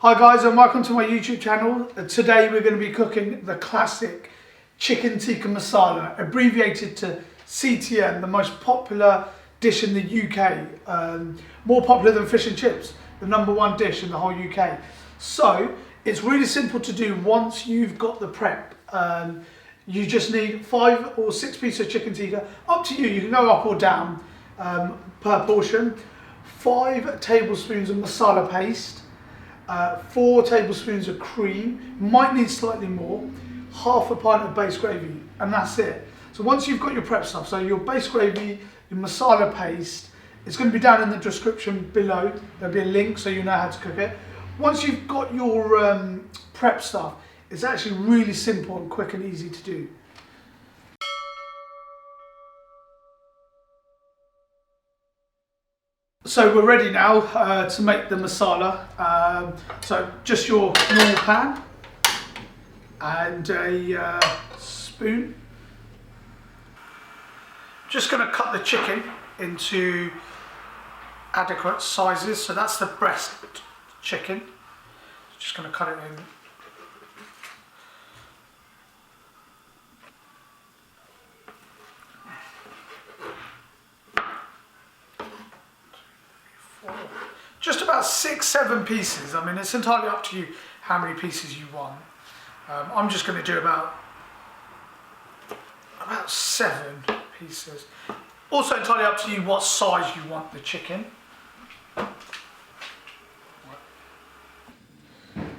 Hi guys, and welcome to my YouTube channel. Today we're going to be cooking the classic chicken tikka masala, abbreviated to CTM, the most popular dish in the UK, more popular than fish and chips, the #1 dish in the whole UK. So it's really simple to do once you've got the prep. You just need 5 or 6 pieces of chicken tikka, up to you, you can go up or down per portion. 5 tablespoons of masala paste, 4 tablespoons of cream, might need slightly more, half a pint of base gravy, and that's it. So once you've got your prep stuff, so your base gravy, your masala paste, it's going to be down in the description below. There'll be a link so you know how to cook it. Once you've got your prep stuff, it's actually really simple and quick and easy to do. So we're ready now to make the masala. So just your normal pan and a spoon. Just going to cut the chicken into adequate sizes. So that's the breast chicken. Just going to cut it in. Just about 6-7 pieces. I mean, it's entirely up to you how many pieces you want. I'm just going to do about 7 pieces. Also entirely up to you what size you want the chicken.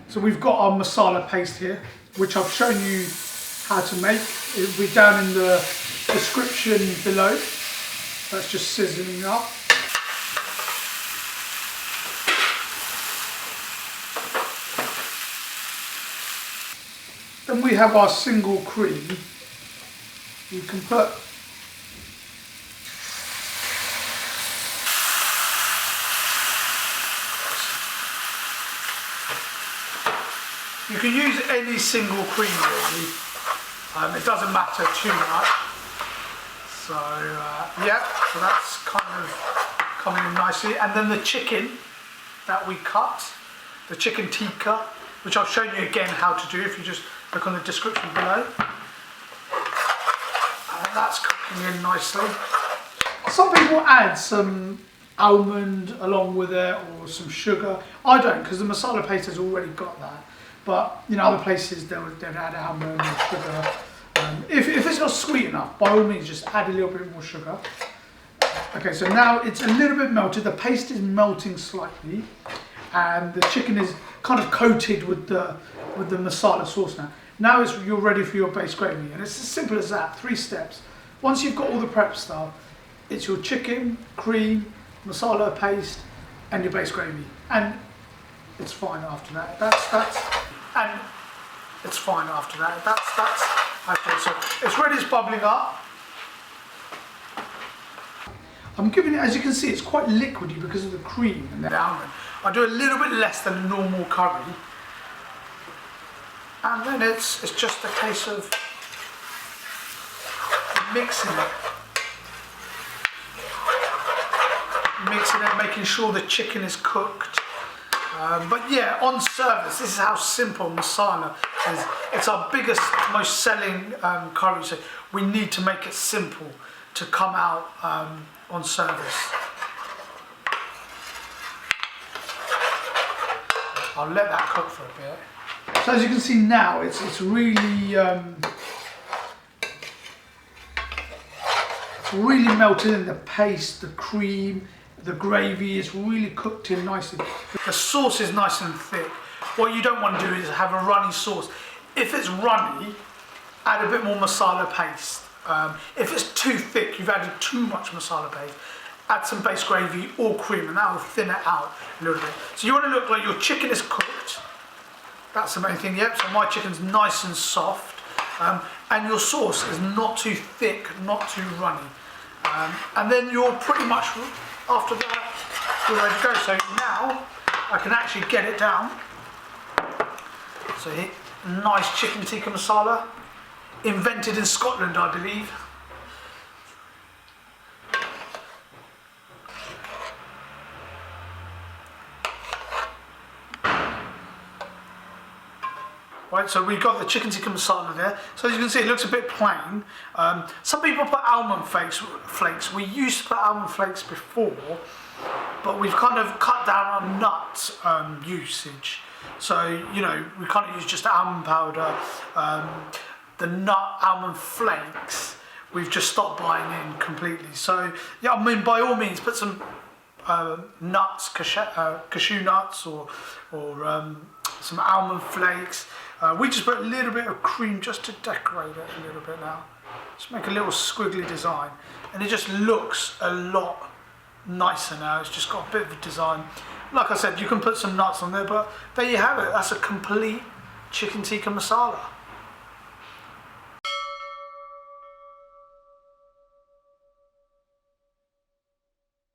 So we've got our masala paste here, which I've shown you how to make. It'll be down in the description below. That's just sizzling up. Then we have our single cream. You can put you can use any single cream really. It doesn't matter too much. So yeah, so that's kind of coming in nicely. And then the chicken that we cut, the chicken tikka, which I've shown you again how to do if you just look on the description below. And that's cooking in nicely. Some people add some almond along with it or some sugar. I don't, because the masala paste has already got that. But you know, other places they'd add almond or sugar. If it's not sweet enough, by all means just add a little bit more sugar. Okay, so now it's a little bit melted. The paste is melting slightly, and the chicken is kind of coated with the masala sauce now. Now you're ready for your base gravy, and it's as simple as that. 3 steps. Once you've got all the prep stuff, it's your chicken, cream, masala paste, and your base gravy, and it's fine after that. And it's fine after that. That's okay. So it's ready. It's bubbling up. I'm giving it, as you can see, it's quite liquidy because of the cream and the almond. I do a little bit less than a normal curry. And then it's just a case of mixing it, making sure the chicken is cooked. But yeah, on service, this is how simple masala is. It's our biggest, most selling curry, so we need to make it simple to come out on service. I'll let that cook for a bit. So as you can see now, it's really melted in, the paste, the cream, the gravy is really cooked in nicely. The sauce is nice and thick. What you don't want to do is have a runny sauce. If it's runny, add a bit more masala paste. If it's too thick, you've added too much masala paste, add some base gravy or cream, and that will thin it out a little bit. So you want to look like your chicken is cooked. That's the main thing. Yep, so my chicken's nice and soft, and your sauce is not too thick, not too runny. And then you're pretty much, after that, you're ready to go. So now I can actually get it down. So here, nice chicken tikka masala, invented in Scotland, I believe. Right, so we've got the chicken tikka masala there. So as you can see, it looks a bit plain. Some people put almond flakes. We used to put almond flakes before, but we've kind of cut down on nut usage. So, you know, we kind of use just almond powder. The nut almond flakes, we've just stopped buying in completely. So, yeah, I mean, by all means, put some nuts, cashew nuts, or some almond flakes. We just put a little bit of cream just to decorate it a little bit now. Just make a little squiggly design, and it just looks a lot nicer now. It's just got a bit of a design. Like I said, you can put some nuts on there, but there you have it. That's a complete chicken tikka masala.